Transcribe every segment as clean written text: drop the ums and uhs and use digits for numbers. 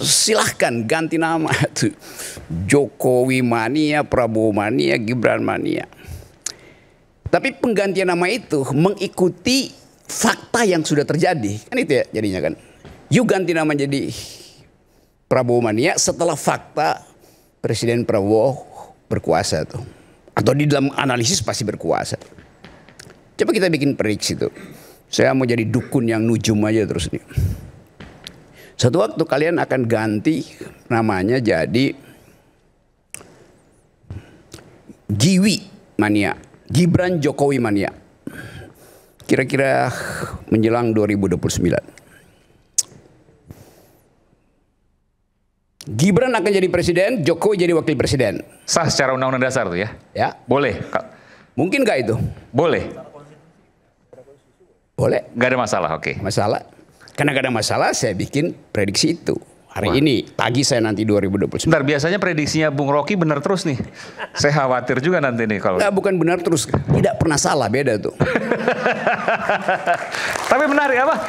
silahkan ganti nama tuh. Jokowi mania, Prabowo mania, Gibran mania. Tapi penggantian nama itu mengikuti fakta yang sudah terjadi. Kan itu ya jadinya kan. Yuk ganti nama jadi Prabowo mania setelah fakta Presiden Prabowo berkuasa tuh. Atau di dalam analisis pasti berkuasa. Coba kita bikin prediksi tuh. Saya mau jadi dukun yang nujum aja terus nih. Satu waktu kalian akan ganti namanya jadi Giwi mania, Gibran Jokowi mania. Kira-kira menjelang 2029. Gibran akan jadi presiden, Jokowi jadi wakil presiden. Sah secara undang-undang dasar tuh ya? Ya. Boleh. Mungkin nggak itu? Boleh. Boleh. Nggak ada masalah, oke. Masalah. Karena gak ada masalah saya bikin prediksi itu. Hari ini, pagi saya nanti 2029. Bentar, biasanya prediksinya Bung Rocky benar terus nih. Saya khawatir juga nanti nih kalau... Nggak, bukan benar terus. Tidak pernah salah, beda tuh. Tapi menarik apa?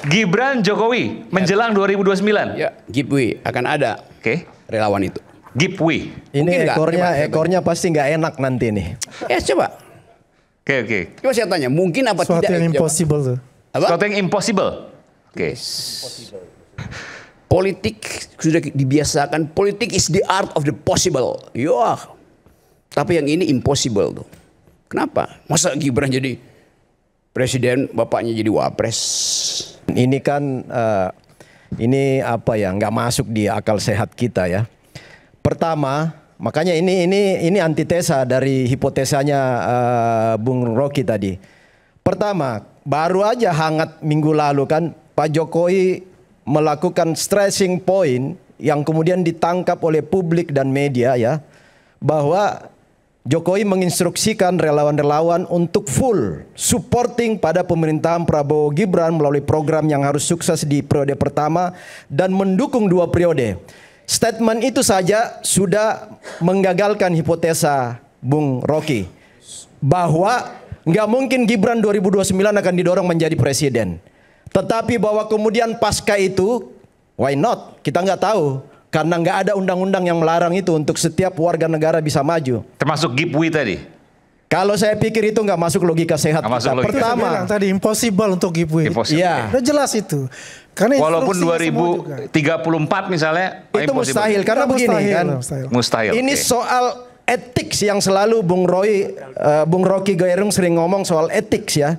Gibran Jokowi menjelang 2029. Ya, Gibwi akan ada. Oke. Relawan itu. Gibwi. Ini ekornya pasti nggak enak nanti nih. Ya coba. Oke. Coba saya tanya, mungkin apa Suatu tidak? yang impossible tuh. Apa? Sesuatu yang impossible. Oke. Politik sudah dibiasakan. Politik is the art of the possible. Ya. Tapi yang ini impossible tuh. Kenapa? Masa Gibran jadi presiden, bapaknya jadi wapres? Ini kan ini apa ya? Nggak masuk di akal sehat kita ya. Pertama, makanya ini antitesa dari hipotesanya Bung Rocky tadi. Pertama, baru aja hangat minggu lalu kan Pak Jokowi melakukan stressing point yang kemudian ditangkap oleh publik dan media ya, bahwa Jokowi menginstruksikan relawan-relawan untuk full supporting pada pemerintahan Prabowo Gibran melalui program yang harus sukses di periode pertama dan mendukung 2 periode. Statement itu saja sudah menggagalkan hipotesa Bung Rocky bahwa nggak mungkin Gibran 2029 akan didorong menjadi presiden. Tetapi bahwa kemudian pasca itu, why not? Kita nggak tahu. Karena nggak ada undang-undang yang melarang itu untuk setiap warga negara bisa maju. Termasuk Gibwi tadi? Kalau saya pikir itu nggak masuk logika sehat kita. kita. Pertama, tadi impossible untuk Gibwi. Iya. Udah jelas itu. Karena walaupun 2034 misalnya. Itu mustahil. Karena begini kan. Mustahil. Ini soal etik yang selalu Bung Rocky Gerung sering ngomong soal etik ya.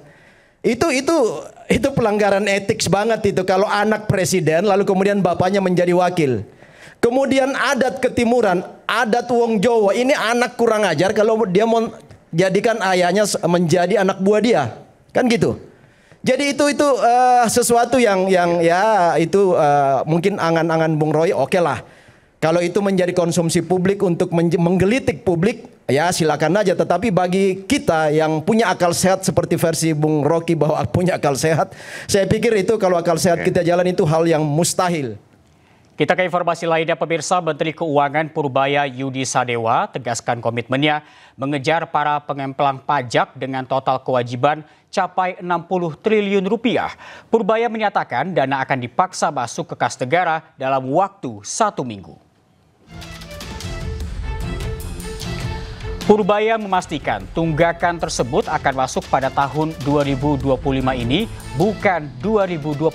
Itu pelanggaran etik banget itu kalau anak presiden lalu kemudian bapaknya menjadi wakil. Kemudian adat ketimuran, adat wong Jawa, ini anak kurang ajar kalau dia mau jadikan ayahnya menjadi anak buah dia. Kan gitu. Jadi itu sesuatu yang ya itu mungkin angan-angan Bung Roy oke lah. Kalau itu menjadi konsumsi publik untuk menggelitik publik, ya silakan aja. Tetapi bagi kita yang punya akal sehat seperti versi Bung Rocky bahwa punya akal sehat, saya pikir itu kalau akal sehat kita jalan itu hal yang mustahil. Kita ke informasi lainnya, pemirsa. Menteri Keuangan Purbaya Yudi Sadewa tegaskan komitmennya mengejar para pengemplang pajak dengan total kewajiban capai 60 triliun rupiah. Purbaya menyatakan dana akan dipaksa masuk ke kas negara dalam waktu 1 minggu. Purbaya memastikan tunggakan tersebut akan masuk pada tahun 2025 ini, bukan 2026.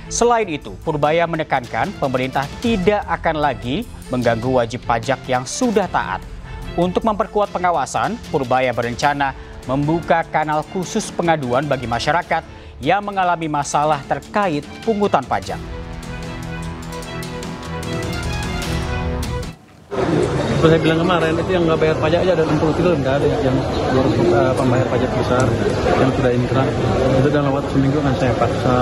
Selain itu, Purbaya menekankan pemerintah tidak akan lagi mengganggu wajib pajak yang sudah taat. Untuk memperkuat pengawasan, Purbaya berencana membuka kanal khusus pengaduan bagi masyarakat yang mengalami masalah terkait pungutan pajak. Seperti saya bilang kemarin, itu yang nggak bayar pajak aja ada 60 triliun, nggak ada yang pembayar pajak besar yang sudah inkrah. Itu dalam waktu seminggu akan saya paksa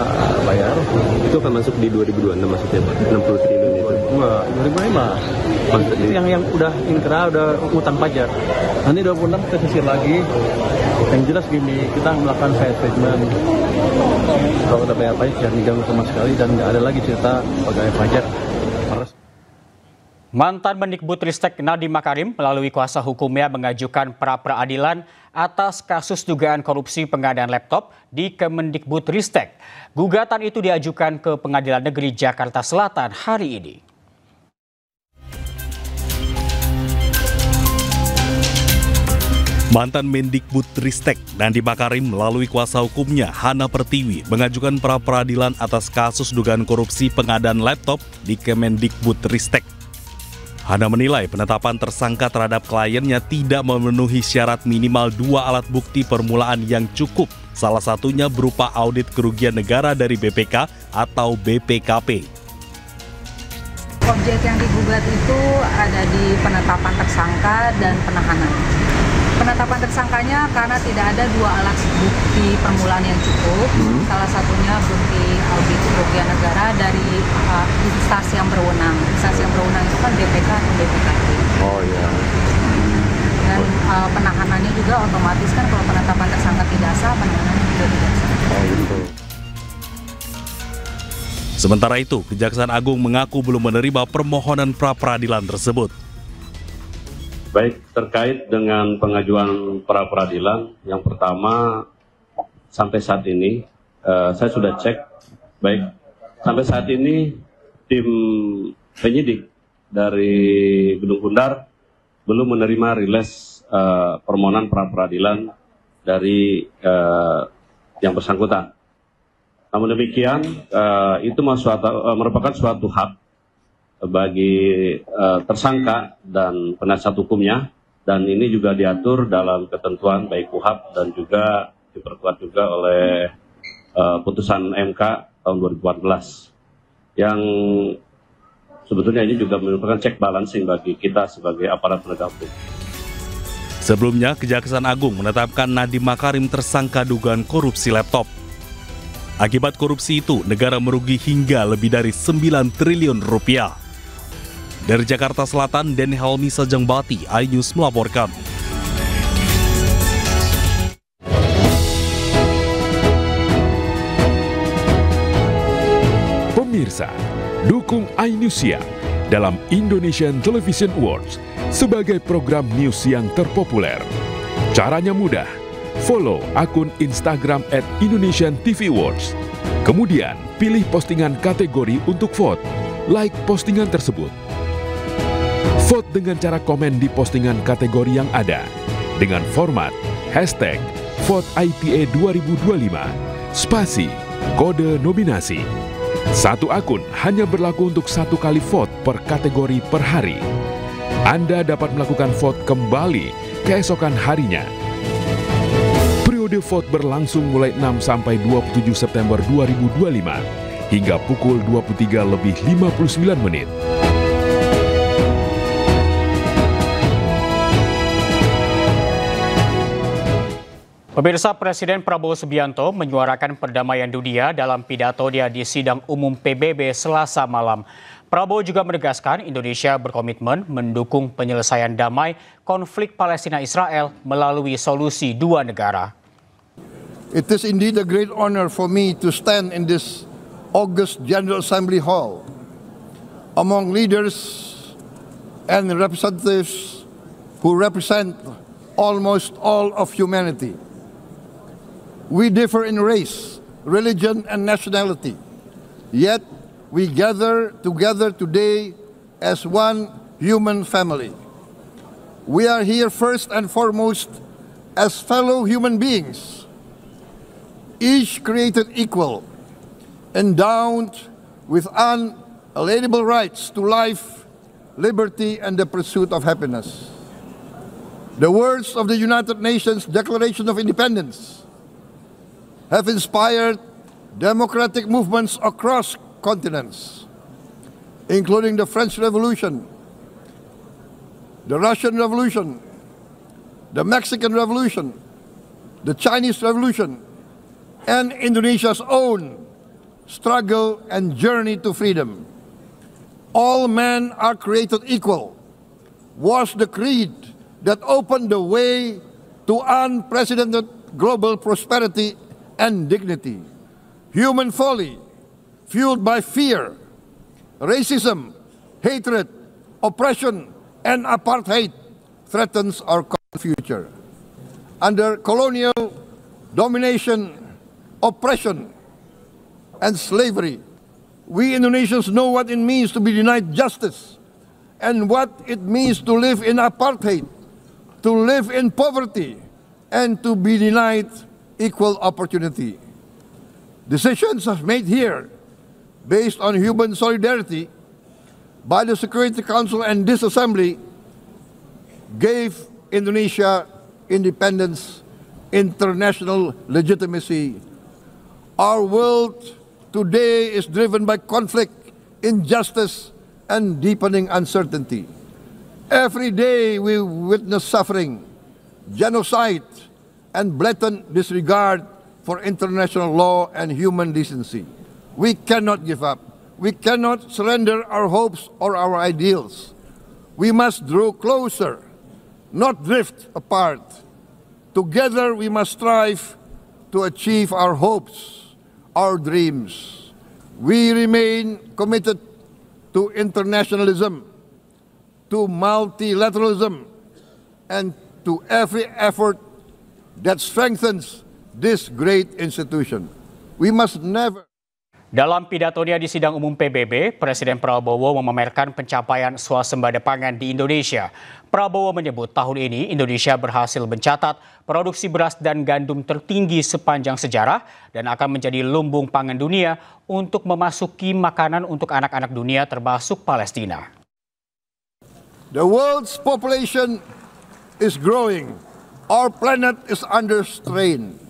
bayar. Itu akan masuk di 2026 maksudnya Pak? 60 triliun itu? Enggak, 2025. Itu yang udah inkrah, udah ngutang pajak. Nanti 26 kita sisir lagi. Yang jelas gini, kita melakukan fair treatment. Kalau udah bayar pajak jangan diganggu sama sekali dan nggak ada lagi cerita pegawai pajak. Mantan Mendikbudristek Nadiem Makarim melalui kuasa hukumnya mengajukan pra peradilan atas kasus dugaan korupsi pengadaan laptop di Kemendikbudristek. Gugatan itu diajukan ke Pengadilan Negeri Jakarta Selatan hari ini. Mantan Mendikbudristek Nadiem Makarim melalui kuasa hukumnya Hana Pertiwi mengajukan pra-peradilan atas kasus dugaan korupsi pengadaan laptop di Kemendikbudristek. Hana menilai penetapan tersangka terhadap kliennya tidak memenuhi syarat minimal 2 alat bukti permulaan yang cukup, salah satunya berupa audit kerugian negara dari BPK atau BPKP. Objek yang digugat itu ada di penetapan tersangka dan penahanan. Penetapan tersangkanya karena tidak ada 2 alat bukti permulaan yang cukup, salah satunya bukti audit kerugian negara dari instansi yang berwenang. Instansi yang berwenang itu kan BPK atau BPKP. Oh iya. Dan penahanannya juga otomatis kan kalau penetapan tersangka tidak sah, penahanannya juga tidak sah. Oh gitu. Sementara itu, Kejaksaan Agung mengaku belum menerima permohonan pra-peradilan tersebut. Baik, terkait dengan pengajuan pra-peradilan, yang pertama sampai saat ini saya sudah cek, baik sampai saat ini tim penyidik dari Gedung Pundar belum menerima rilis permohonan pra-peradilan dari yang bersangkutan. Namun demikian, itu merupakan suatu hak bagi tersangka dan penasihat hukumnya, dan ini juga diatur dalam ketentuan baik KUHP dan juga diperkuat juga oleh putusan MK tahun 2014 yang sebetulnya ini juga merupakan check balancing bagi kita sebagai aparat penegak hukum. Sebelumnya, Kejaksaan Agung menetapkan Nadiem Makarim tersangka dugaan korupsi laptop. Akibat korupsi itu, negara merugi hingga lebih dari 9 triliun rupiah. Dari Jakarta Selatan, Denny Helmi Sajangbati, iNews melaporkan. Pemirsa, dukung iNews Siang dalam Indonesian Television Awards sebagai program news yang terpopuler. Caranya mudah, follow akun Instagram @Indonesian TV Awards. Kemudian, pilih postingan kategori untuk vote, like postingan tersebut. Vote dengan cara komen di postingan kategori yang ada dengan format #VoteITA 2025 spasi kode nominasi. Satu akun hanya berlaku untuk 1 kali vote per kategori per hari. Anda dapat melakukan vote kembali keesokan harinya. Periode vote berlangsung mulai 6 sampai 27 September 2025 hingga pukul 23:59. Pemirsa, Presiden Prabowo Subianto menyuarakan perdamaian dunia dalam pidato dia di sidang umum PBB Selasa malam. Prabowo juga menegaskan Indonesia berkomitmen mendukung penyelesaian damai konflik Palestina-Israel melalui solusi 2 negara. It is indeed a great honor for me to stand in this august General Assembly Hall among leaders and representatives who represent almost all of humanity. We differ in race, religion, and nationality, yet we gather together today as one human family. We are here first and foremost as fellow human beings, each created equal, endowed with unalienable rights to life, liberty, and the pursuit of happiness. The words of the United Nations Declaration of Independence have inspired democratic movements across continents, including the French Revolution, the Russian Revolution, the Mexican Revolution, the Chinese Revolution, and Indonesia's own struggle and journey to freedom. All men are created equal was the creed that opened the way to unprecedented global prosperity and dignity. Human folly, fueled by fear, racism, hatred, oppression, and apartheid, threatens our common future. under colonial domination, oppression, and slavery. We Indonesians know what it means to be denied justice and what it means to live in apartheid, to live in poverty, and to be denied equal opportunity. Decisions are made here based on human solidarity by the Security Council, and this assembly gave Indonesia independence, international legitimacy. Our world today is driven by conflict, injustice, and deepening uncertainty. Every day we witness suffering, genocide, and blatant disregard for international law and human decency. We cannot give up. We cannot surrender our hopes or our ideals. We must draw closer, not drift apart. Together we must strive to achieve our hopes, our dreams. We remain committed to internationalism, to multilateralism, and to every effort that strengthens this great institution. We must never. Dalam pidatonya di sidang umum PBB, Presiden Prabowo memamerkan pencapaian swasembada pangan di Indonesia. Prabowo menyebut tahun ini Indonesia berhasil mencatat produksi beras dan gandum tertinggi sepanjang sejarah dan akan menjadi lumbung pangan dunia untuk memasuki makanan untuk anak-anak dunia termasuk Palestina. The world's population is growing. Our planet is under strain.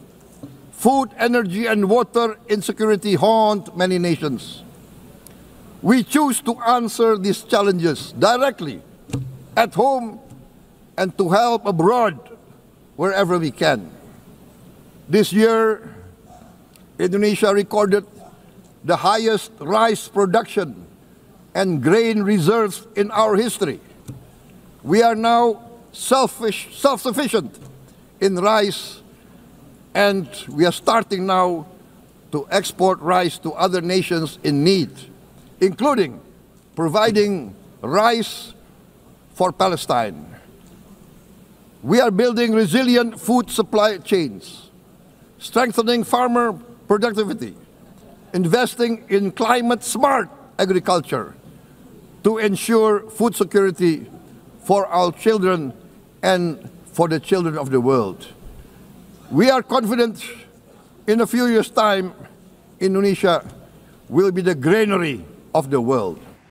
Food, energy, and water insecurity haunt many nations. We choose to answer these challenges directly, at home, and to help abroad wherever we can. This year, Indonesia recorded the highest rice production and grain reserves in our history. We are now self-sufficient in rice, and we are starting now to export rice to other nations in need, including providing rice for Palestine. We are building resilient food supply chains, strengthening farmer productivity, investing in climate-smart agriculture to ensure food security for our children and for the children of the world. We are confident in a few years' time, Indonesia will be the granary of the world.